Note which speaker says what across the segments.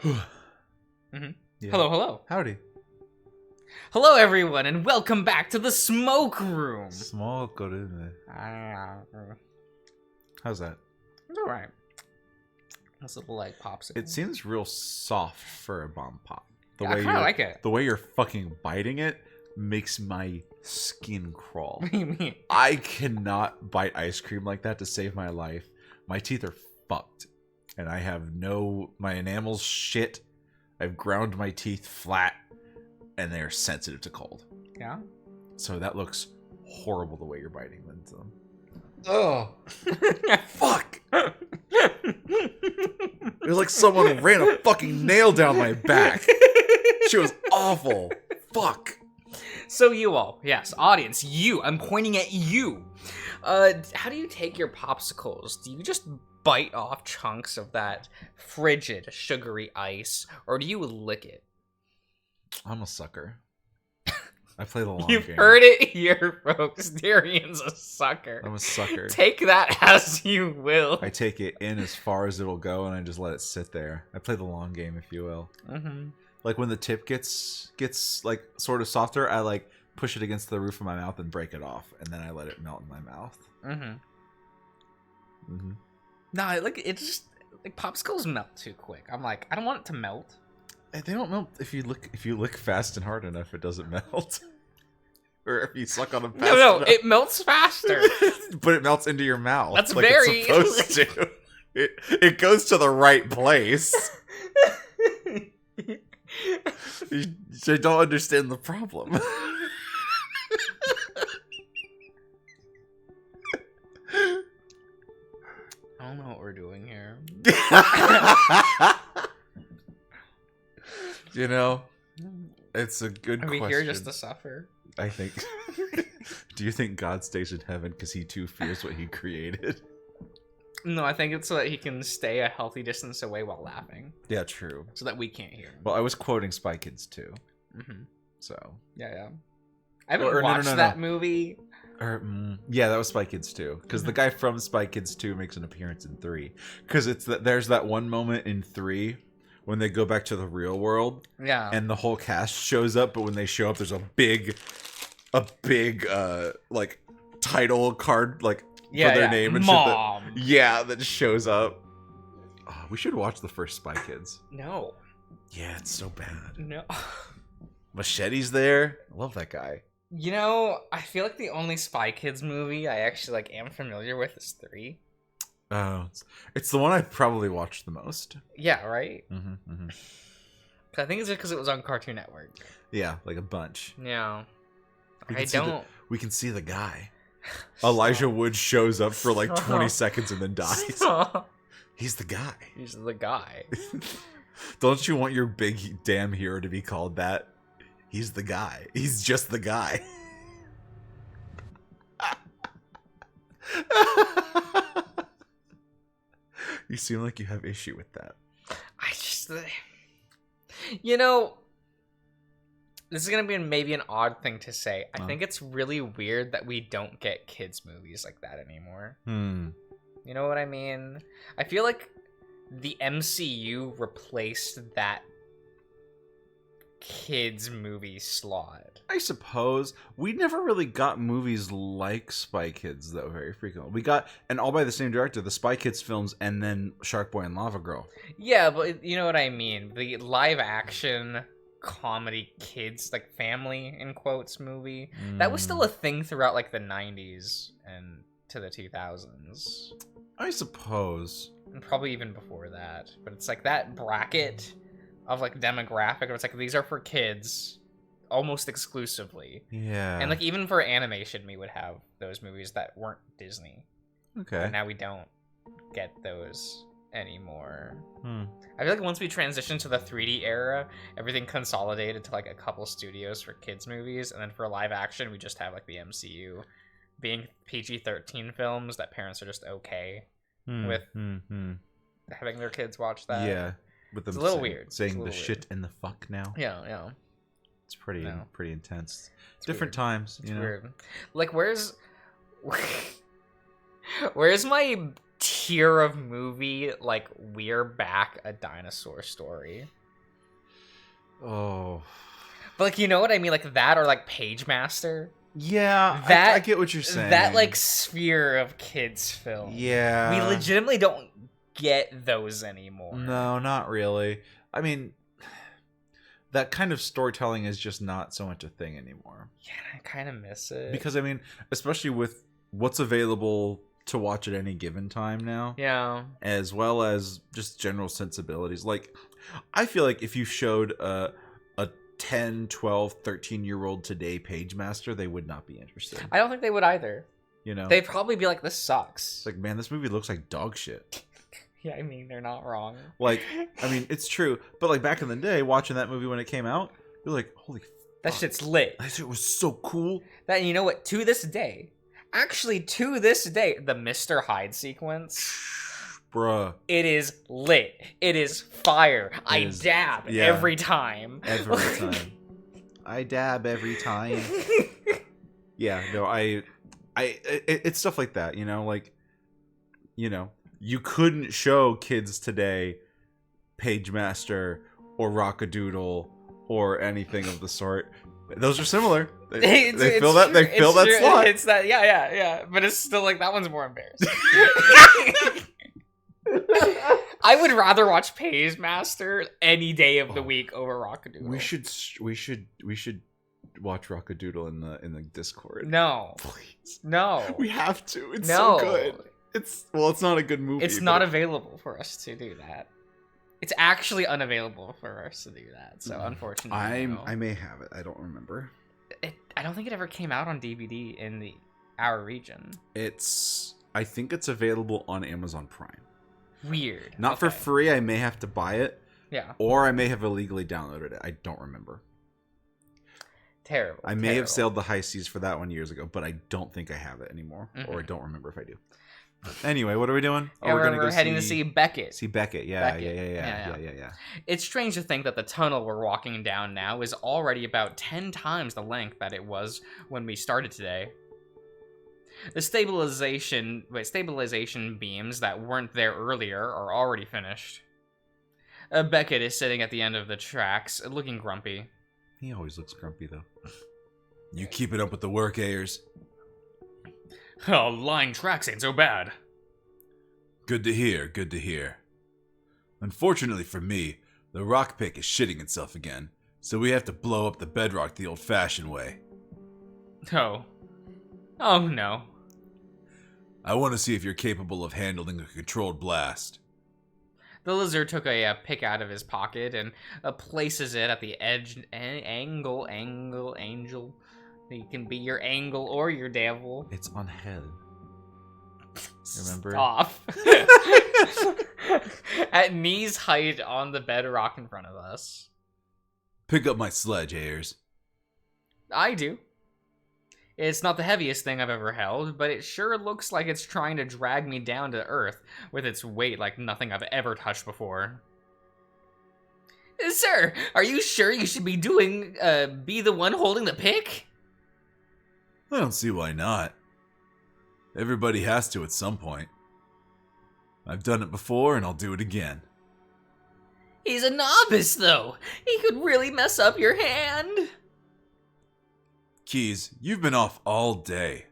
Speaker 1: Yeah.
Speaker 2: Hello, hello.
Speaker 1: Howdy.
Speaker 2: Hello, everyone, and welcome back to the Smoke Room.
Speaker 1: Smoke room. How's that?
Speaker 2: It's alright. That's a little like popsicle.
Speaker 1: It seems real soft for a bomb pop.
Speaker 2: I kind of like it.
Speaker 1: The way you're fucking biting it makes my skin crawl.
Speaker 2: What do you mean?
Speaker 1: I cannot bite ice cream like that to save my life. My teeth are fucked. And I have my enamel's shit. I've ground my teeth flat. And they are sensitive to cold.
Speaker 2: Yeah?
Speaker 1: So that looks horrible the way you're biting into them.
Speaker 2: Oh.
Speaker 1: Fuck! It was like someone ran a fucking nail down my back. She was awful. Fuck.
Speaker 2: So you all, yes, audience, you, I'm pointing at you. How do you take your popsicles? Do you just bite off chunks of that frigid, sugary ice, or do you lick it?
Speaker 1: I'm a sucker. I play the long
Speaker 2: You've
Speaker 1: game.
Speaker 2: heard it here, folks. Darian's a sucker.
Speaker 1: I'm a sucker.
Speaker 2: Take that as you will.
Speaker 1: I take it in as far as it'll go, and I just let it sit there. I play the long game, if you will.
Speaker 2: Mm-hmm.
Speaker 1: Like when the tip gets like sort of softer, I like push it against the roof of my mouth and break it off, and then I let it melt in my mouth.
Speaker 2: Mm-hmm. Mm-hmm. Nah, it just like popsicles melt too quick. I'm like, I don't want it to melt.
Speaker 1: They don't melt if you lick fast and hard enough. It doesn't melt. Or if you suck on them fast
Speaker 2: No,
Speaker 1: enough.
Speaker 2: it melts faster.
Speaker 1: But it melts into your mouth.
Speaker 2: That's
Speaker 1: like
Speaker 2: very
Speaker 1: it's supposed to. It goes to the right place. You don't understand the problem.
Speaker 2: I don't know what we're doing here.
Speaker 1: You know, it's a good question.
Speaker 2: Are we here just to suffer?
Speaker 1: I think. Do you think God stays in heaven because he too fears what he created?
Speaker 2: No, I think it's so that he can stay a healthy distance away while laughing.
Speaker 1: Yeah, true.
Speaker 2: So that we can't hear him.
Speaker 1: Well, I was quoting Spy Kids too.
Speaker 2: Mm-hmm.
Speaker 1: So.
Speaker 2: Yeah. I haven't watched that movie.
Speaker 1: Yeah, that was Spy Kids 2. Because the guy from Spy Kids 2 makes an appearance in 3. Because there's that one moment in 3 when they go back to the real world.
Speaker 2: Yeah.
Speaker 1: And the whole cast shows up, but when they show up, there's a big like title card for their name and
Speaker 2: Mom.
Speaker 1: shit. That shows up. Oh, we should watch the first Spy Kids.
Speaker 2: No.
Speaker 1: Yeah, it's so bad.
Speaker 2: No.
Speaker 1: Machete's there. I love that guy.
Speaker 2: You know, I feel like the only Spy Kids movie I actually am familiar with is 3.
Speaker 1: Oh, it's the one I've probably watched the most.
Speaker 2: Yeah, right?
Speaker 1: Mm-hmm, mm-hmm.
Speaker 2: I think it's just because it was on Cartoon Network.
Speaker 1: Yeah, like a bunch.
Speaker 2: Yeah.
Speaker 1: We can see the guy. Elijah Wood shows up for like 20 seconds and then dies. He's the guy.
Speaker 2: He's the guy.
Speaker 1: Don't you want your big damn hero to be called that? He's the guy. He's just the guy. You seem like you have issue with that.
Speaker 2: You know, this is going to be maybe an odd thing to say. I think it's really weird that we don't get kids' movies like that anymore. You know what I mean? I feel like the MCU replaced that kids movie slot.
Speaker 1: I suppose. We never really got movies like Spy Kids, though, very frequently. We got, and all by the same director, the Spy Kids films, and then Shark Boy and Lava Girl.
Speaker 2: Yeah, but you know what I mean. The live-action comedy kids, family, in quotes, movie. That was still a thing throughout, the 90s and to the 2000s.
Speaker 1: I suppose.
Speaker 2: And probably even before that. But it's that bracket of demographic, it's these are for kids almost exclusively.
Speaker 1: Yeah.
Speaker 2: And even for animation, we would have those movies that weren't Disney.
Speaker 1: Okay.
Speaker 2: And now we don't get those anymore. I feel like once we transitioned to the 3D era, everything consolidated to a couple studios for kids movies, and then for live action, we just have the MCU being PG-13 films that parents are just okay with having their kids watch that.
Speaker 1: Yeah. With them
Speaker 2: it's a little weird.
Speaker 1: Saying the shit and the fuck now.
Speaker 2: Yeah.
Speaker 1: It's pretty intense.
Speaker 2: It's
Speaker 1: different
Speaker 2: weird.
Speaker 1: Times,
Speaker 2: it's weird. Where's my tier of movie like We're Back, a Dinosaur Story.
Speaker 1: Oh.
Speaker 2: But like, you know what I mean? Like that or like Page Master.
Speaker 1: Yeah,
Speaker 2: That
Speaker 1: I get what you're saying.
Speaker 2: That like sphere of kids film.
Speaker 1: Yeah.
Speaker 2: We legitimately don't get those anymore.
Speaker 1: No, not really. I mean, that kind of storytelling is just not so much a thing anymore.
Speaker 2: Yeah, I kind of miss it.
Speaker 1: Because, I mean, especially with what's available to watch at any given time now.
Speaker 2: Yeah.
Speaker 1: As well as just general sensibilities. Like, I feel like if you showed a 10, 12, 13-year-old today Page Master, they would not be interested.
Speaker 2: I don't think they would either.
Speaker 1: You know?
Speaker 2: They'd probably be like, this sucks.
Speaker 1: It's like, man, this movie looks like dog shit.
Speaker 2: Yeah, I mean, they're not wrong.
Speaker 1: Like, I mean, it's true. But, like, back in the day, watching that movie when it came out, you're like, holy
Speaker 2: that
Speaker 1: fuck.
Speaker 2: shit's lit.
Speaker 1: That shit was so cool.
Speaker 2: That, you know what? To this day, the Mr. Hyde sequence,
Speaker 1: bruh,
Speaker 2: it is lit. It is fire. I dab every time.
Speaker 1: Every time. I dab every time. Yeah, no, it's stuff like that, you know, like, you know, you couldn't show kids today Page Master or Rockadoodle or anything of the sort. Those are similar. They fill that. They fill that slot.
Speaker 2: It's that. Yeah. But it's still like that one's more embarrassing. I would rather watch Page Master any day of the week over Rockadoodle.
Speaker 1: We should watch Rockadoodle in the Discord.
Speaker 2: No,
Speaker 1: please,
Speaker 2: no.
Speaker 1: We have to. It's so good. It's not a good movie.
Speaker 2: It's not available for us to do that. It's actually unavailable for us to do that. So unfortunately,
Speaker 1: I may have it. I don't remember.
Speaker 2: I don't think it ever came out on DVD in our region.
Speaker 1: I think it's available on Amazon Prime.
Speaker 2: Weird.
Speaker 1: Not for free. I may have to buy it.
Speaker 2: Yeah.
Speaker 1: Or I may have illegally downloaded it. I don't remember.
Speaker 2: Terrible.
Speaker 1: I may have sailed the high seas for that one years ago, but I don't think I have it anymore.
Speaker 2: Mm-hmm.
Speaker 1: Or I don't remember if I do. Anyway, what are we doing?
Speaker 2: Yeah, we're heading to see Beckett.
Speaker 1: See Beckett. Yeah.
Speaker 2: It's strange to think that the tunnel we're walking down now is already about 10 times the length that it was when we started today. The stabilization beams that weren't there earlier are already finished. Beckett is sitting at the end of the tracks, looking grumpy.
Speaker 1: He always looks grumpy, though. You keep it up with the work, Ayers.
Speaker 2: Oh, lying tracks ain't so bad.
Speaker 1: Good to hear. Unfortunately for me, the rock pick is shitting itself again, so we have to blow up the bedrock the old-fashioned way.
Speaker 2: Oh no.
Speaker 1: I want to see if you're capable of handling a controlled blast.
Speaker 2: The lizard took a pick out of his pocket and places it at the edge. Angel. It can be your angle or your devil.
Speaker 1: It's on head. Remember?
Speaker 2: Stop. At knees height on the bedrock in front of us.
Speaker 1: Pick up my sledge, Ayers.
Speaker 2: I do. It's not the heaviest thing I've ever held, but it sure looks like it's trying to drag me down to earth with its weight like nothing I've ever touched before. Sir, are you sure you should be the one holding the pick?
Speaker 1: I don't see why not. Everybody has to at some point. I've done it before and I'll do it again.
Speaker 2: He's a novice, though. He could really mess up your hand.
Speaker 1: Keys, you've been off all day.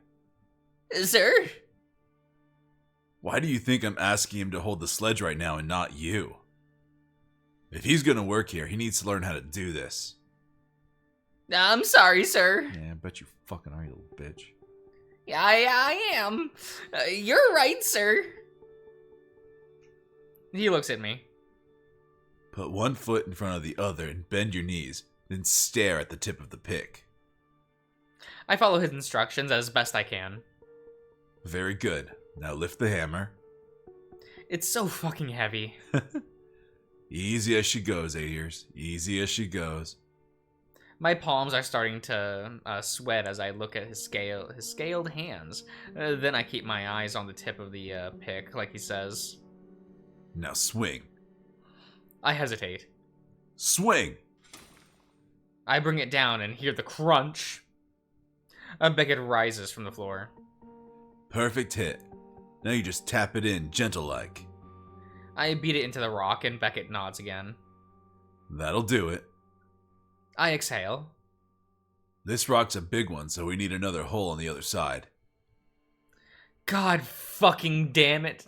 Speaker 2: Sir?
Speaker 1: Why do you think I'm asking him to hold the sledge right now and not you? If he's gonna work here, he needs to learn how to do this.
Speaker 2: I'm sorry, sir.
Speaker 1: Yeah, I bet you fucking are, you little bitch.
Speaker 2: Yeah, I am. You're right, sir. He looks at me.
Speaker 1: Put one foot in front of the other and bend your knees, then stare at the tip of the pick.
Speaker 2: I follow his instructions as best I can.
Speaker 1: Very good. Now lift the hammer.
Speaker 2: It's so fucking heavy.
Speaker 1: Easy as she goes, Ayers. Easy as she goes.
Speaker 2: My palms are starting to sweat as I look at his scaled hands. Then I keep my eyes on the tip of the pick, like he says.
Speaker 1: Now swing.
Speaker 2: I hesitate.
Speaker 1: Swing!
Speaker 2: I bring it down and hear the crunch. Beckett rises from the floor.
Speaker 1: Perfect hit. Now you just tap it in, gentle-like.
Speaker 2: I beat it into the rock, and Beckett nods again.
Speaker 1: That'll do it.
Speaker 2: I exhale.
Speaker 1: This rock's a big one, so we need another hole on the other side.
Speaker 2: God fucking damn it.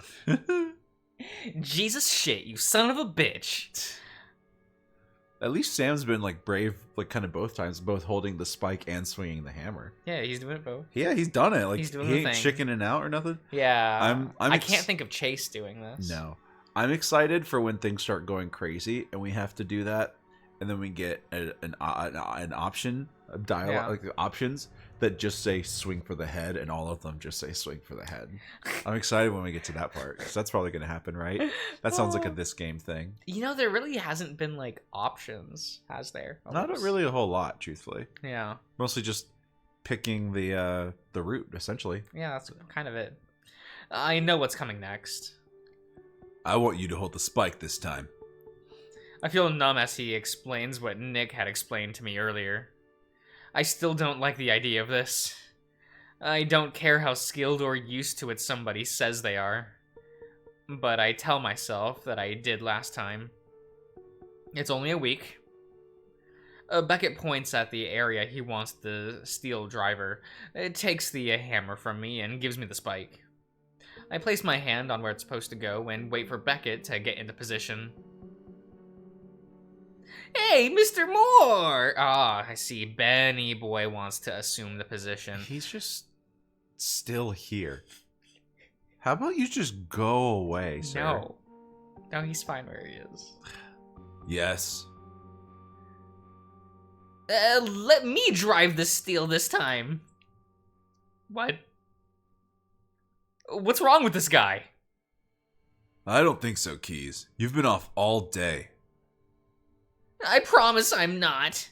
Speaker 2: Jesus shit, you son of a bitch.
Speaker 1: At least Sam's been, like, brave, like, kind of both times, both holding the spike and swinging the hammer.
Speaker 2: Yeah, he's doing it both.
Speaker 1: Yeah, he's done it. Like,
Speaker 2: He's doing
Speaker 1: he
Speaker 2: the
Speaker 1: ain't
Speaker 2: thing.
Speaker 1: chickening out or nothing.
Speaker 2: Yeah. I can't think of Chase doing this.
Speaker 1: No. I'm excited for when things start going crazy, and we have to do that, and then we get an option, a dialogue, like options that just say swing for the head, and all of them just say swing for the head. I'm excited when we get to that part, because that's probably going to happen, right? That sounds like a this game thing.
Speaker 2: You know, there really hasn't been, like, options, has there?
Speaker 1: Not really a whole lot, truthfully.
Speaker 2: Yeah.
Speaker 1: Mostly just picking the route, essentially.
Speaker 2: Yeah, that's kind of it. I know what's coming next.
Speaker 1: I want you to hold the spike this time.
Speaker 2: I feel numb as he explains what Nick had explained to me earlier. I still don't like the idea of this. I don't care how skilled or used to it somebody says they are. But I tell myself that I did last time. It's only a week. Beckett points at the area he wants the steel driver. It takes the hammer from me and gives me the spike. I place my hand on where it's supposed to go and wait for Beckett to get into position. Hey, Mr. Moore! Ah, I see. Benny Boy wants to assume the position.
Speaker 1: He's just still here. How about you just go away, sir?
Speaker 2: No, he's fine where he is.
Speaker 1: Yes.
Speaker 2: Let me drive the steel this time. What? What's wrong with this guy?
Speaker 1: I don't think so, Keys. You've been off all day.
Speaker 2: I promise I'm not.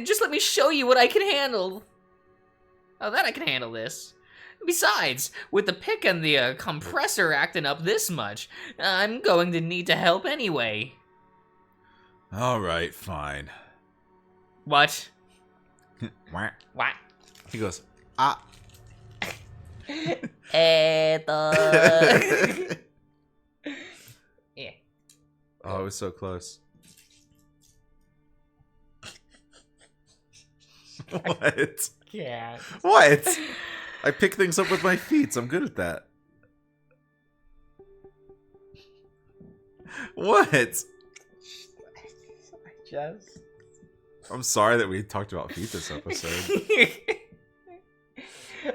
Speaker 2: Just let me show you what I can handle. Oh, that I can handle this. Besides, with the pick and the compressor acting up this much, I'm going to need to help anyway.
Speaker 1: Alright, fine.
Speaker 2: What?
Speaker 1: What?
Speaker 2: What?
Speaker 1: He goes, ah.
Speaker 2: Yeah.
Speaker 1: Oh, it was so close. What?
Speaker 2: Yeah.
Speaker 1: What? I pick things up with my feet, so I'm good at that. What? I'm sorry that we talked about feet this episode.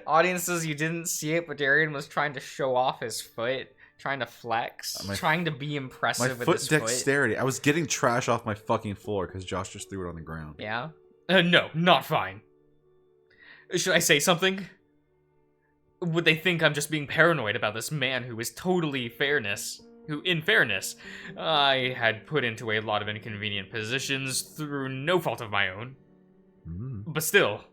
Speaker 2: Audiences, you didn't see it, but Darian was trying to show off his foot, trying to flex, trying to be impressive with his foot.
Speaker 1: My foot dexterity. I was getting trash off my fucking floor because Josh just threw it on the ground.
Speaker 2: Yeah? No, not fine. Should I say something? Would they think I'm just being paranoid about this man who is totally fairness? Who, in fairness, I had put into a lot of inconvenient positions through no fault of my own. But still,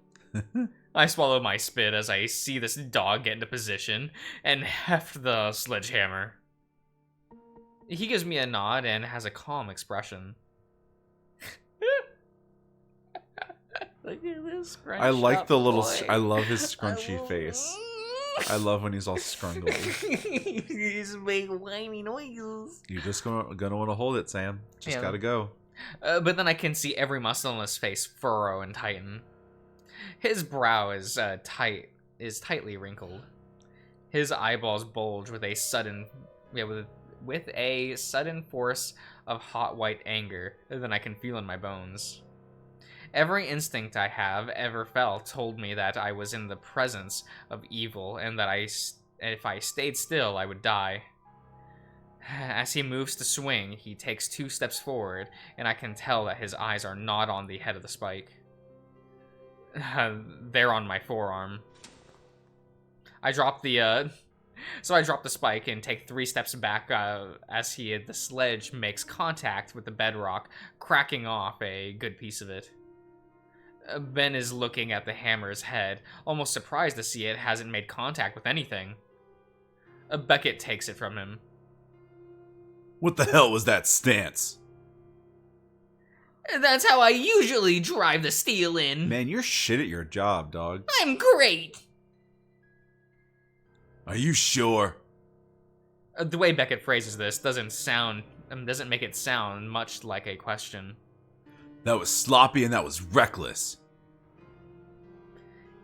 Speaker 2: I swallow my spit as I see this dog get into position and heft the sledgehammer. He gives me a nod and has a calm expression. Look at this scrunched
Speaker 1: I like the little.
Speaker 2: boy.
Speaker 1: I love his scrunchy face. I love when he's all scrungly.
Speaker 2: He's making whiny noises.
Speaker 1: You're just gonna want to hold it, Sam. Just gotta go.
Speaker 2: But then I can see every muscle in his face furrow and tighten. His brow is tightly wrinkled. His eyeballs bulge with a sudden, with a sudden force of hot white anger that I can feel in my bones. Every instinct I have ever felt told me that I was in the presence of evil and that if I stayed still, I would die. As he moves to swing, he takes 2 steps forward, and I can tell that his eyes are not on the head of the spike. They're on my forearm. I drop the spike and take 3 steps back as the sledge makes contact with the bedrock, cracking off a good piece of it. Ben is looking at the hammer's head, almost surprised to see it hasn't made contact with anything. Beckett takes it from him.
Speaker 1: What the hell was that stance?
Speaker 2: That's how I usually drive the steel in.
Speaker 1: Man, you're shit at your job, dog.
Speaker 2: I'm great.
Speaker 1: Are you sure?
Speaker 2: The way Beckett phrases this doesn't make it sound much like a question.
Speaker 1: That was sloppy and that was reckless.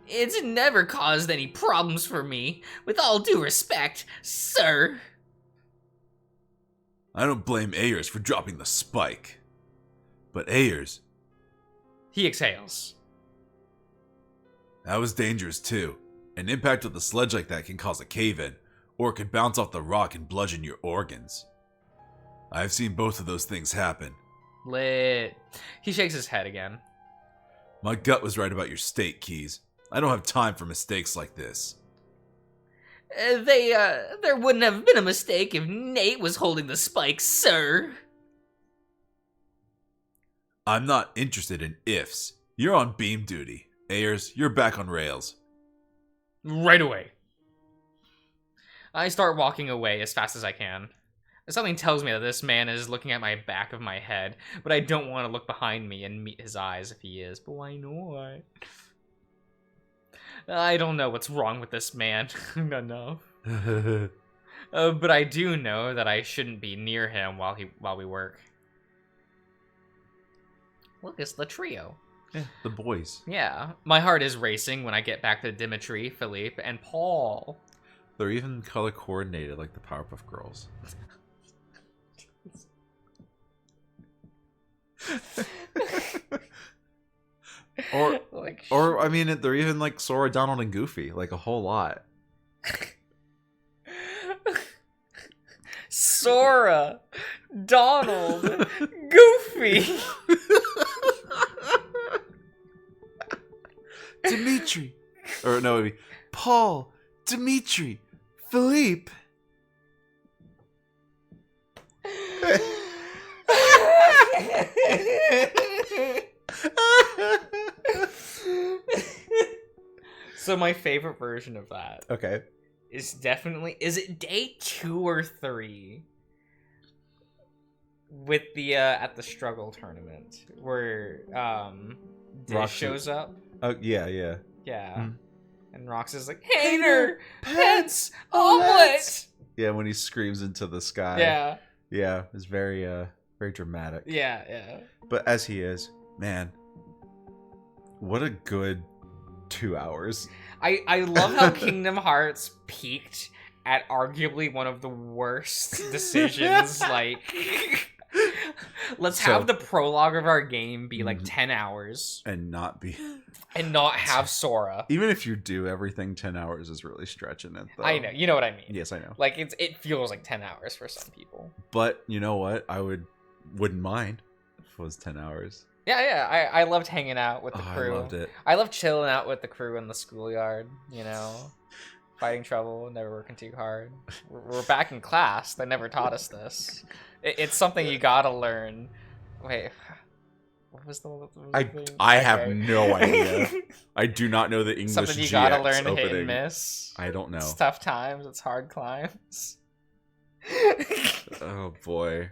Speaker 2: It's never caused any problems for me, with all due respect, sir.
Speaker 1: I don't blame Ayers for dropping the spike. But Ayers...
Speaker 2: He exhales.
Speaker 1: That was dangerous too. An impact with a sledge like that can cause a cave-in, or it could bounce off the rock and bludgeon your organs. I've seen both of those things happen.
Speaker 2: Lit. He shakes his head again.
Speaker 1: My gut was right about your state, Keys. I don't have time for mistakes like this.
Speaker 2: There wouldn't have been a mistake if Nate was holding the spike, sir.
Speaker 1: I'm not interested in ifs. You're on beam duty. Ayers, you're back on rails.
Speaker 2: Right away. I start walking away as fast as I can. Something tells me that this man is looking at my back of my head, but I don't want to look behind me and meet his eyes if he is. But why not? I don't know what's wrong with this man. No. But I do know that I shouldn't be near him while we work. Look, it's the trio.
Speaker 1: Yeah, the boys.
Speaker 2: Yeah, my heart is racing when I get back to Dimitri, Philippe, and Paul.
Speaker 1: They're even color coordinated like the Powerpuff Girls. or I mean, they're even like Sora, Donald, and Goofy, like a whole lot.
Speaker 2: Sora, Donald, Goofy.
Speaker 1: Dimitri, or no, it'd be Paul, Dimitri, Philippe.
Speaker 2: So my favorite version of that,
Speaker 1: Okay,
Speaker 2: is definitely, is it day 2 or 3 with the at the struggle tournament where Dish
Speaker 1: Roxy
Speaker 2: shows up.
Speaker 1: Oh yeah.
Speaker 2: Yeah. And Rox is like, Hater, Pence, Omelet.
Speaker 1: Yeah, when he screams into the sky.
Speaker 2: Yeah.
Speaker 1: Yeah, it's very very dramatic.
Speaker 2: Yeah.
Speaker 1: But as he is, man, what a good 2 hours.
Speaker 2: I love how Kingdom Hearts peaked at arguably one of the worst decisions. Like, let's have the prologue of our game be like 10 hours.
Speaker 1: And not
Speaker 2: have Sora.
Speaker 1: Even if you do everything, 10 hours is really stretching it, though.
Speaker 2: I know. You know what I mean.
Speaker 1: Yes, I know.
Speaker 2: Like, it feels like 10 hours for some people.
Speaker 1: But you know what? I wouldn't mind if it was 10 hours.
Speaker 2: Yeah. I loved hanging out with the crew.
Speaker 1: I loved it.
Speaker 2: I loved chilling out with the crew in the schoolyard, you know. Fighting trouble, never working too hard. We're back in class. They never taught us this. It's something you gotta learn. Wait, what was the thing?
Speaker 1: I have no idea. I do not know the English
Speaker 2: Something you
Speaker 1: GX
Speaker 2: gotta learn
Speaker 1: opening.
Speaker 2: hit and miss.
Speaker 1: I don't know.
Speaker 2: It's tough times. It's hard climbs.
Speaker 1: Oh boy.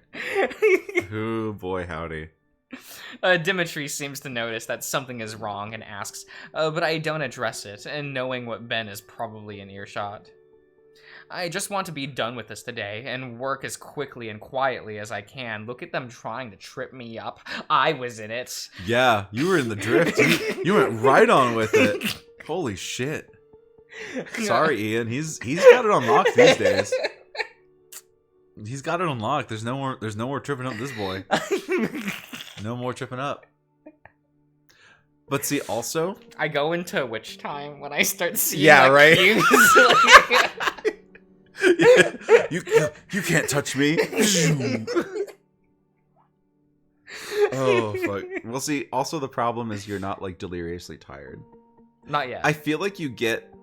Speaker 1: Oh boy, howdy.
Speaker 2: Dimitri seems to notice that something is wrong and asks, but I don't address it, and knowing what Ben is probably in earshot. I just want to be done with this today, and work as quickly and quietly as I can. Look at them trying to trip me up. I was in it.
Speaker 1: Yeah, you were in the drift. You went right on with it. Holy shit. Sorry, Ian. He's got it unlocked these days. He's got it unlocked. There's no more tripping up this boy. No more tripping up. But see, also,
Speaker 2: I go into witch time when I start seeing
Speaker 1: right.
Speaker 2: cues.
Speaker 1: You can't touch me. Oh fuck. Well, see, also the problem is you're not like deliriously tired.
Speaker 2: Not yet.
Speaker 1: I feel like you get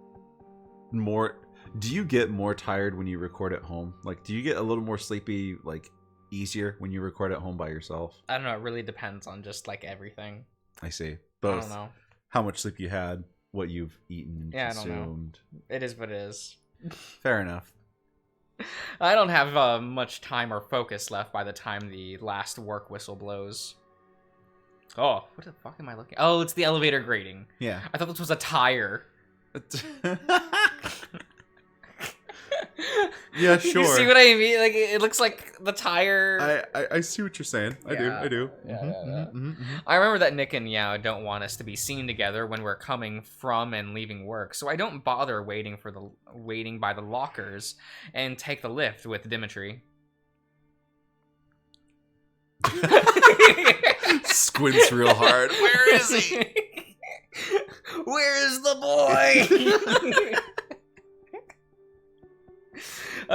Speaker 1: more. Do you get more tired when you record at home? Like, do you get a little more sleepy, like, easier when you record at home by yourself?
Speaker 2: I don't know. It really depends on just like everything.
Speaker 1: I see. Both.
Speaker 2: I don't know.
Speaker 1: How much sleep you had, what you've eaten, consumed.
Speaker 2: I don't know. It is what it is.
Speaker 1: Fair enough.
Speaker 2: I don't have much time or focus left by the time the last work whistle blows. Oh, what the fuck am I looking at? Oh, it's the elevator grating.
Speaker 1: Yeah.
Speaker 2: I thought this was a tire.
Speaker 1: Yeah, sure.
Speaker 2: You see what I mean? Like, it looks like the tire.
Speaker 1: I see what you're saying. I do.
Speaker 2: Yeah. I remember that Nick and Yao don't want us to be seen together when we're coming from and leaving work, so I don't bother waiting by the lockers and take the lift with Dimitri.
Speaker 1: Squints real hard. Where is he?
Speaker 2: Where is the boy?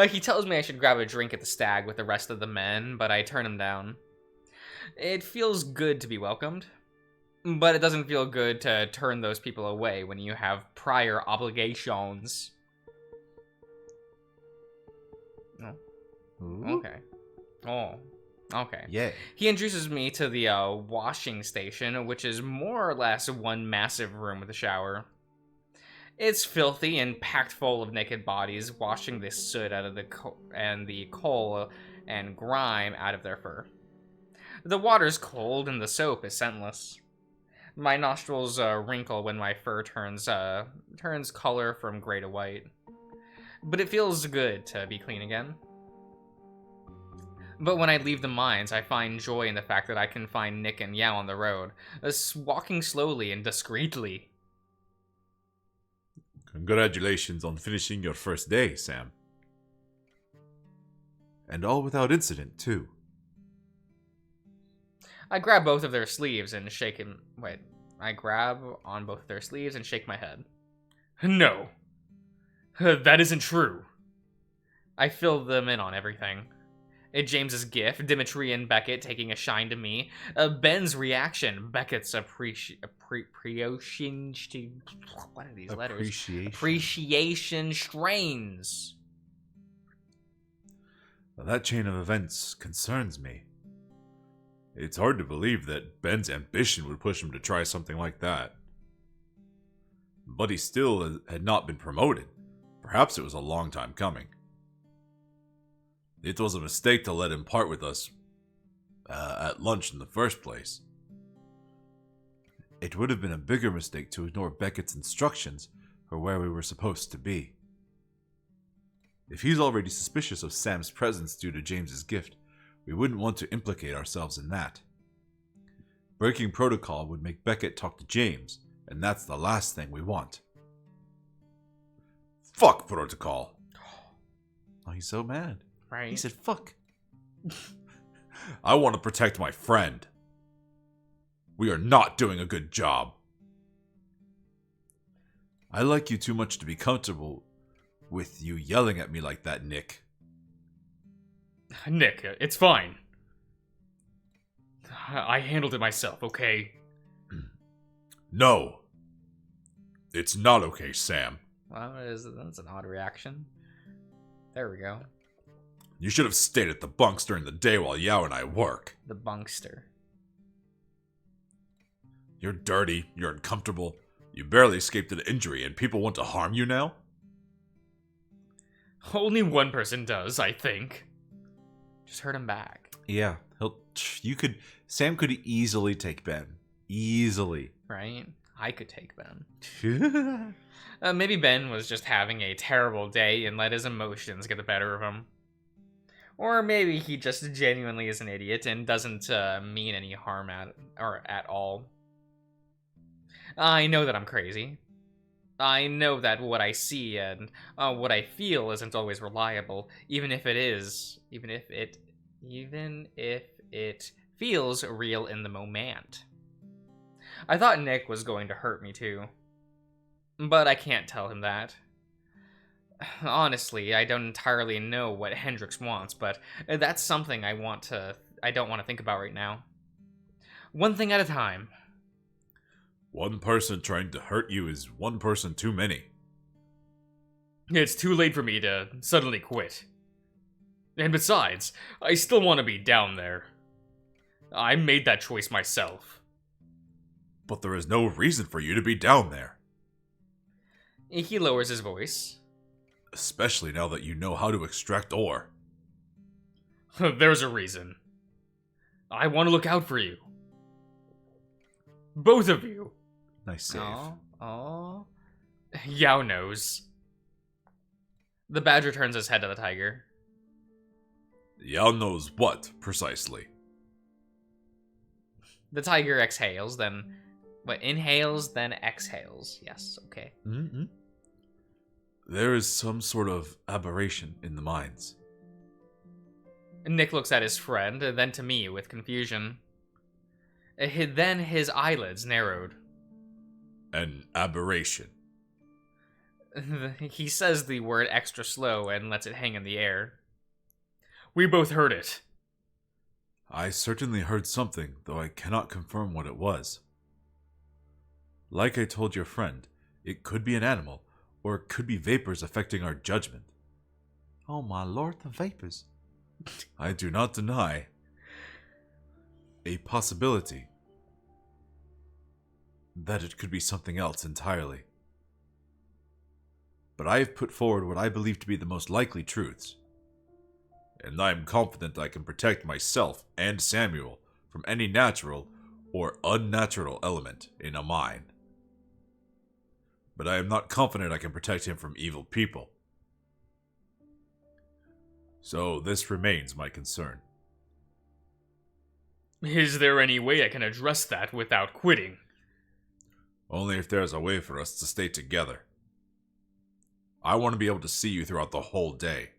Speaker 2: He tells me I should grab a drink at the Stag with the rest of the men, but I turn him down. It feels good to be welcomed, but it doesn't feel good to turn those people away when you have prior obligations. Oh. Okay. Oh. Okay.
Speaker 1: Yeah.
Speaker 2: He introduces me to the washing station, which is more or less one massive room with a shower. It's filthy and packed full of naked bodies, washing the soot out of the coal and grime out of their fur. The water's cold and the soap is scentless. My nostrils wrinkle when my fur turns color from gray to white. But it feels good to be clean again. But when I leave the mines, I find joy in the fact that I can find Nick and Yao on the road, walking slowly and discreetly.
Speaker 1: Congratulations on finishing your first day, Sam. And all without incident, too.
Speaker 2: I grab both of their sleeves and shake him. Wait. I grab on both of their sleeves and shake my head. No. That isn't true. I fill them in on everything. James's gift, Dimitri and Beckett taking a shine to me, Ben's reaction, Beckett's appreciation. What are these letters? Appreciation strains.
Speaker 1: Well, that chain of events concerns me. It's hard to believe that Ben's ambition would push him to try something like that. But he still had not been promoted. Perhaps it was a long time coming. It was a mistake to let him part with us at lunch in the first place. It would have been a bigger mistake to ignore Beckett's instructions for where we were supposed to be. If he's already suspicious of Sam's presence due to James's gift, we wouldn't want to implicate ourselves in that. Breaking protocol would make Beckett talk to James, and that's the last thing we want. Fuck protocol! Oh, he's so mad.
Speaker 2: Right.
Speaker 1: He said, fuck. I want to protect my friend. We are not doing a good job. I like you too much to be comfortable with you yelling at me like that, Nick.
Speaker 3: Nick, it's fine. I handled it myself, okay?
Speaker 1: No. It's not okay, Sam.
Speaker 2: Well, that's an odd reaction. There we go.
Speaker 1: You should have stayed at the bunks during the day while Yao and I work.
Speaker 2: The bunkster.
Speaker 1: You're dirty, you're uncomfortable, you barely escaped an injury, and people want to harm you now?
Speaker 3: Only one person does, I think.
Speaker 2: Just hurt him back.
Speaker 1: Yeah, Sam could easily take Ben. Easily.
Speaker 2: Right? I could take Ben. Maybe Ben was just having a terrible day and let his emotions get the better of him. Or maybe he just genuinely is an idiot and doesn't mean any harm at all. I know that I'm crazy. I know that what I see and what I feel isn't always reliable, even if it feels real in the moment. I thought Nick was going to hurt me too, but I can't tell him that. Honestly, I don't entirely know what Hendrix wants, but that's something I don't want to think about right now. One thing at a time.
Speaker 1: One person trying to hurt you is one person too many.
Speaker 3: It's too late for me to suddenly quit. And besides, I still want to be down there. I made that choice myself.
Speaker 1: But there is no reason for you to be down there.
Speaker 2: He lowers his voice.
Speaker 1: Especially now that you know how to extract ore.
Speaker 3: There's a reason. I want to look out for you. Both of you.
Speaker 1: Nice save.
Speaker 2: Oh.
Speaker 3: Yao knows. The badger turns his head to the tiger.
Speaker 1: Yao knows what, precisely?
Speaker 3: The tiger exhales, then... inhales, then exhales. Yes, okay.
Speaker 1: Mm-hmm. There is some sort of aberration in the minds.
Speaker 3: Nick looks at his friend, and then to me with confusion. Then his eyelids narrowed.
Speaker 1: An aberration.
Speaker 3: He says the word extra slow and lets it hang in the air. We both heard it.
Speaker 1: I certainly heard something, though I cannot confirm what it was. Like I told your friend, it could be an animal, or it could be vapors affecting our judgment. Oh my lord, the vapors. I do not deny a possibility that it could be something else entirely. But I have put forward what I believe to be the most likely truths, and I am confident I can protect myself and Samuel from any natural or unnatural element in a mine. But I am not confident I can protect him from evil people. So this remains my concern.
Speaker 3: Is there any way I can address that without quitting?
Speaker 1: Only if there is a way for us to stay together. I want to be able to see you throughout the whole day.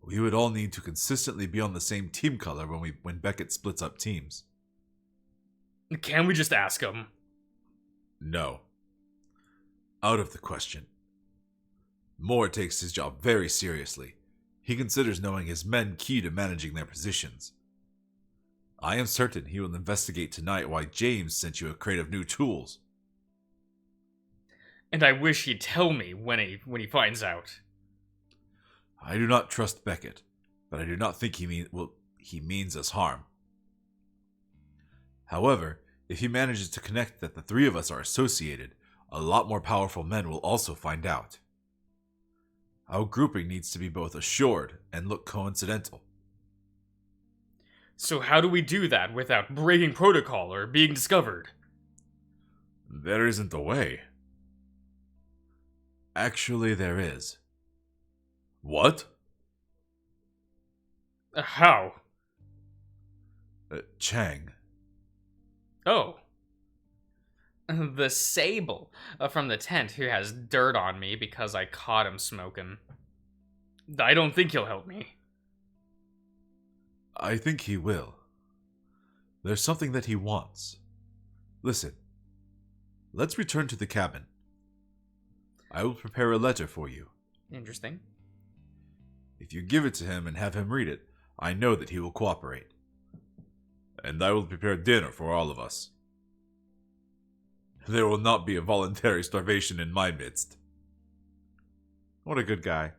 Speaker 1: We would all need to consistently be on the same team color when Beckett splits up teams.
Speaker 3: Can we just ask him?
Speaker 1: No. Out of the question. Moore takes his job very seriously. He considers knowing his men key to managing their positions. I am certain he will investigate tonight why James sent you a crate of new tools.
Speaker 3: And I wish he'd tell me when he finds out.
Speaker 1: I do not trust Beckett, but I do not think he means us harm. However, if he manages to connect that the three of us are associated, a lot more powerful men will also find out. Our grouping needs to be both assured and look coincidental.
Speaker 3: So how do we do that without breaking protocol or being discovered?
Speaker 1: There isn't a way. Actually, there is. What?
Speaker 3: How?
Speaker 1: Chang.
Speaker 3: Oh. The Sable from the tent who has dirt on me because I caught him smoking. I don't think he'll help me.
Speaker 1: I think he will. There's something that he wants. Listen. Let's return to the cabin. I will prepare a letter for you.
Speaker 3: Interesting.
Speaker 1: If you give it to him and have him read it, I know that he will cooperate. And I will prepare dinner for all of us. There will not be a voluntary starvation in my midst. What a good guy.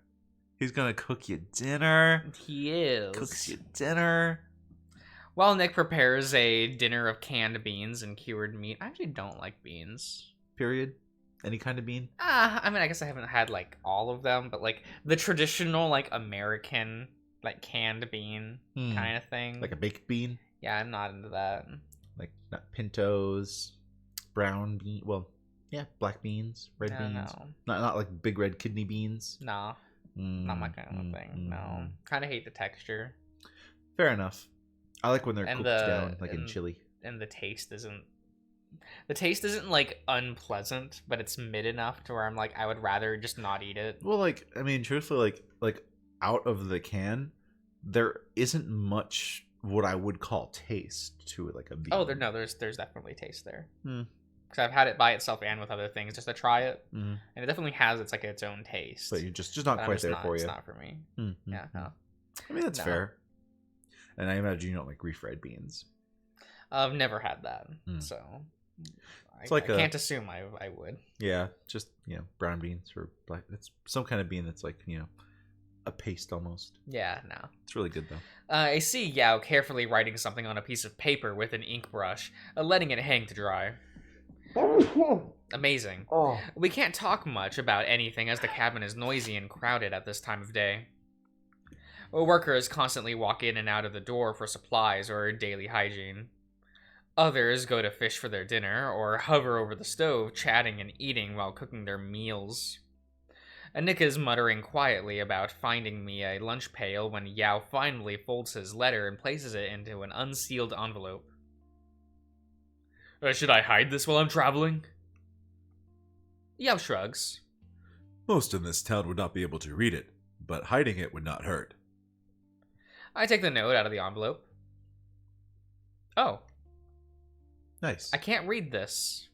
Speaker 1: He's gonna cook you dinner.
Speaker 2: He is.
Speaker 1: Cooks you dinner.
Speaker 2: While Nick prepares a dinner of canned beans and cured meat. I actually don't like beans.
Speaker 1: Period. Any kind of bean?
Speaker 2: I mean, I guess I haven't had, like, all of them, but, like, the traditional, like, American, like, canned bean kind of thing.
Speaker 1: Like a baked bean?
Speaker 2: Yeah, I'm not into that.
Speaker 1: Like, not pintos, brown bean. Well, yeah, black beans, red beans.
Speaker 2: No.
Speaker 1: Not like big red kidney beans.
Speaker 2: No. Not my kind of thing. No. Kind of hate the texture.
Speaker 1: Fair enough. I like when they're
Speaker 2: And
Speaker 1: cooked down, like in chili.
Speaker 2: And the taste isn't... The taste isn't, like, unpleasant, but it's mid enough to where I'm like, I would rather just not eat it.
Speaker 1: Well, like, I mean, truthfully, like out of the can, there isn't much what I would call taste to it, like a bean.
Speaker 2: Oh, there's definitely taste there. Because I've had it by itself and with other things just to try it, and it definitely has its own taste.
Speaker 1: But you're just not quite there for you.
Speaker 2: It's not for me. Yeah, no.
Speaker 1: I mean, that's fair. And I imagine you don't like refried beans.
Speaker 2: I've never had that, so
Speaker 1: it's like
Speaker 2: I can't assume I would.
Speaker 1: Yeah, just brown beans or black. It's some kind of bean that's like a paste almost.
Speaker 2: Yeah, no.
Speaker 1: It's really good though.
Speaker 2: I see Yao carefully writing something on a piece of paper with an ink brush, letting it hang to dry. Amazing.
Speaker 1: Oh.
Speaker 2: We can't talk much about anything as the cabin is noisy and crowded at this time of day. Workers constantly walk in and out of the door for supplies or daily hygiene. Others go to fish for their dinner or hover over the stove chatting and eating while cooking their meals. Nick is muttering quietly about finding me a lunch pail when Yao finally folds his letter and places it into an unsealed envelope.
Speaker 3: Should I hide this while I'm traveling?
Speaker 2: Yao shrugs.
Speaker 1: Most in this town would not be able to read it, but hiding it would not hurt.
Speaker 2: I take the note out of the envelope. Oh,
Speaker 1: Nice.
Speaker 2: I can't read this.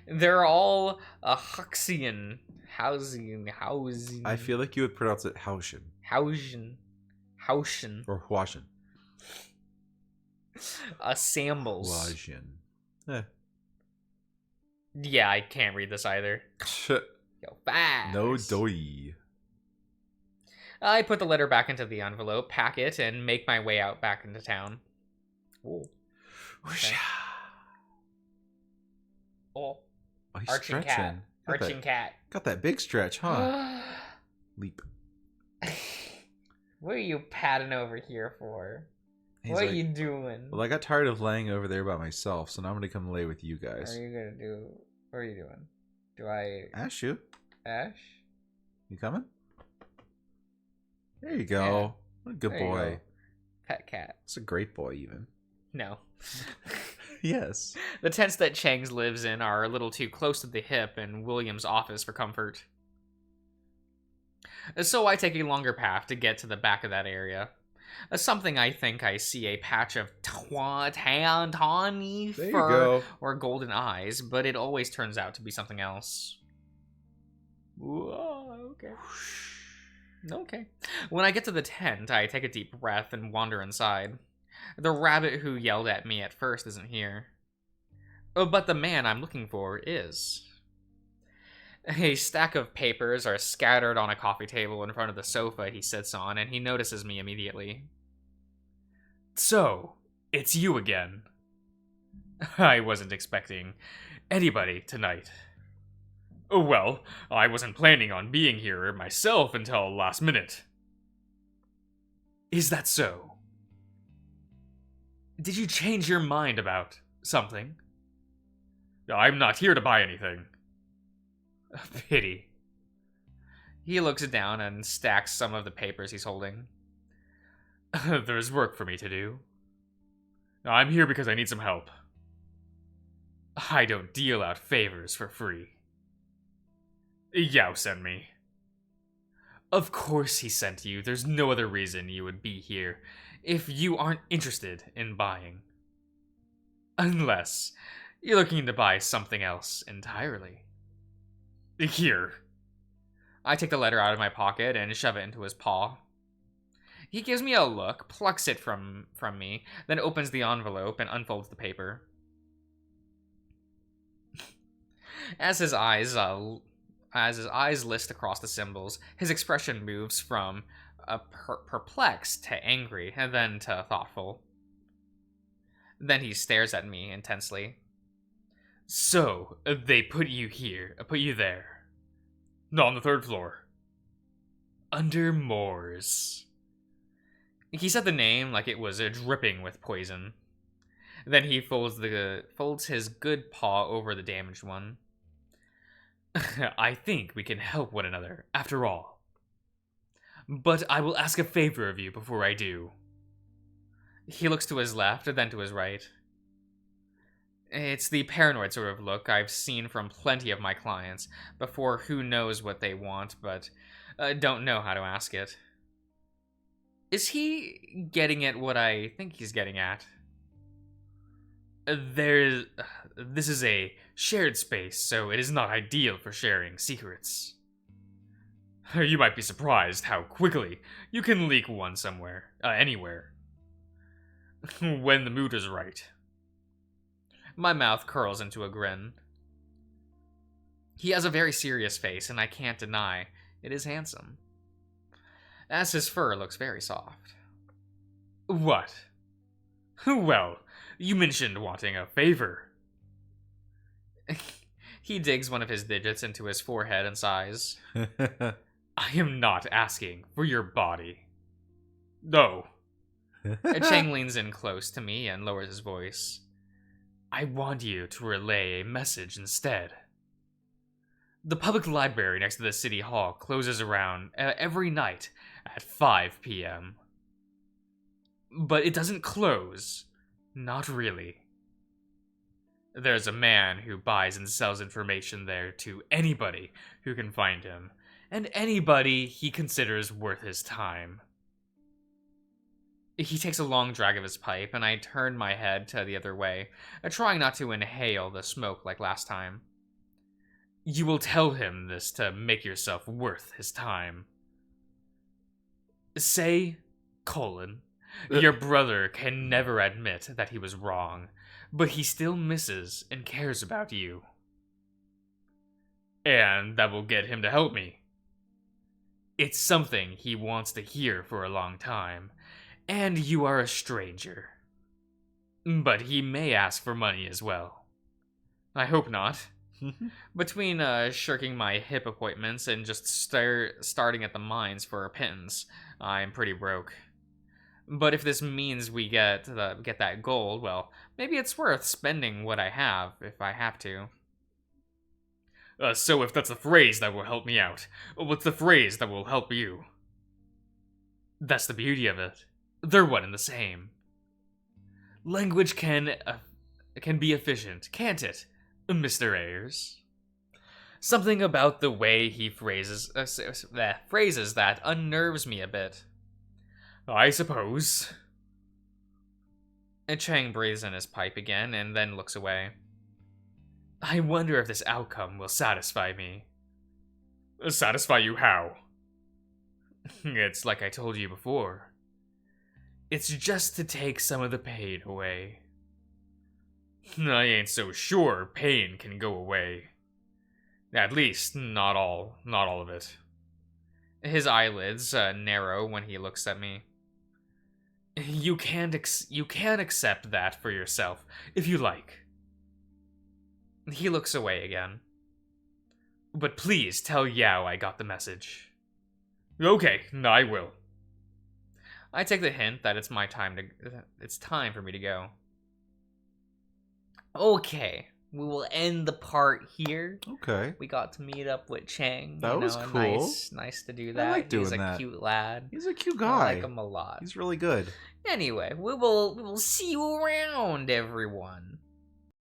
Speaker 2: They're all Huxian. Housing.
Speaker 1: I feel like you would pronounce it Haushin.
Speaker 2: Hausian.
Speaker 1: Or Huashin.
Speaker 2: Sambles.
Speaker 1: Huashin. Eh.
Speaker 2: Yeah, I can't read this either. Yo, fast.
Speaker 1: No doi.
Speaker 2: I put the letter back into the envelope, pack it, and make my way out back into town. Ooh. Okay. Oh,
Speaker 1: Oh, he's
Speaker 2: arching
Speaker 1: stretching.
Speaker 2: cat. Arching cat.
Speaker 1: Got that big stretch, huh? Leap.
Speaker 2: What are you padding over here for?
Speaker 1: He's
Speaker 2: What
Speaker 1: like,
Speaker 2: are you doing?
Speaker 1: Well, I got tired of laying over there by myself, so now I'm gonna come lay with you
Speaker 2: What
Speaker 1: guys.
Speaker 2: are you gonna do? What are you doing? Do I...
Speaker 1: Ash you.
Speaker 2: Ash?
Speaker 1: You coming? There you go.
Speaker 2: Yeah.
Speaker 1: What a good
Speaker 2: There you
Speaker 1: boy.
Speaker 2: go. Pet cat.
Speaker 1: It's a great boy, even.
Speaker 2: No.
Speaker 1: Yes.
Speaker 2: The tents that Chang's lives in are a little too close to the hip and William's office for comfort. So I take a longer path to get to the back of that area. Something I think I see a patch of tawny
Speaker 1: There you
Speaker 2: fur
Speaker 1: go.
Speaker 2: or golden eyes, but it always turns out to be something else. Whoa, okay. Okay. When I get to the tent, I take a deep breath and wander inside. The rabbit who yelled at me at first isn't here. Oh, but the man I'm looking for is. A stack of papers are scattered on a coffee table in front of the sofa he sits on, and he notices me immediately.
Speaker 3: So, it's you again. I wasn't expecting anybody tonight. Well, I wasn't planning on being here myself until last minute. Is that so? Did you change your mind about something? I'm not here to buy anything. Pity.
Speaker 2: He looks down and stacks some of the papers he's holding.
Speaker 3: There's work for me to do. I'm here because I need some help. I don't deal out favors for free. Yao sent me. Of course he sent you. There's no other reason you would be here if you aren't interested in buying. Unless you're looking to buy something else entirely. Here.
Speaker 2: I take the letter out of my pocket and shove it into his paw. He gives me a look, plucks it from me, then opens the envelope and unfolds the paper. As his eyes list across the symbols, his expression moves from perplexed to angry, and then to thoughtful. Then he stares at me intensely.
Speaker 3: So, they put you there. On the third floor. Under Moore's.
Speaker 2: He said the name like it was dripping with poison. Then he folds his good paw over the damaged one.
Speaker 3: I think we can help one another, after all. But I will ask a favor of you before I do.
Speaker 2: He looks to his left, then to his right. It's the paranoid sort of look I've seen from plenty of my clients, before who knows what they want, but don't know how to ask it. Is he getting at what I think he's getting at?
Speaker 3: This is a shared space, so it is not ideal for sharing secrets. You might be surprised how quickly you can leak one somewhere, anywhere. When the mood is right.
Speaker 2: My mouth curls into a grin. He has a very serious face, and I can't deny it is handsome. As his fur looks very soft.
Speaker 3: What? Well, you mentioned wanting a favor.
Speaker 2: He digs one of his digits into his forehead and sighs.
Speaker 3: I am not asking for your body. No.
Speaker 2: Chang leans in close to me and lowers his voice.
Speaker 3: I want you to relay a message instead. The public library next to the city hall closes around every night at 5 p.m. But it doesn't close. Not really. There's a man who buys and sells information there to anybody who can find him, and anybody he considers worth his time. He takes a long drag of his pipe, and I turn my head to the other way, trying not to inhale the smoke like last time. You will tell him this to make yourself worth his time. Say, your brother can never admit that he was wrong, but he still misses and cares about you. And that will get him to help me. It's something he wants to hear for a long time, and you are a stranger. But he may ask for money as well. I hope not. Between shirking my hip appointments and just starting at the mines for a pittance, I'm pretty broke. But if this means we get that gold, well, maybe it's worth spending what I have if I have to. So if that's the phrase that will help me out, what's the phrase that will help you? That's the beauty of it. They're one and the same. Language can be efficient, can't it, Mr. Ayers? Something about the way he phrases that unnerves me a bit. I suppose. And Chang breathes in his pipe again and then looks away. I wonder if this outcome will satisfy me. Satisfy you how? It's like I told you before. It's just to take some of the pain away. I ain't so sure pain can go away. At least, not all of it. His eyelids narrow when he looks at me. You can accept that for yourself, if you like. He looks away again. But please tell Yao I got the message. Okay, I will. I take the hint that it's time for me to go. Okay, we will end the part here.
Speaker 1: Okay.
Speaker 2: We got to meet up with Chang.
Speaker 1: That was cool.
Speaker 2: Nice to do that.
Speaker 1: I like doing that.
Speaker 2: He's a cute lad.
Speaker 1: He's a cute guy.
Speaker 2: I like him a lot.
Speaker 1: He's really good.
Speaker 2: Anyway, we will see you around, everyone.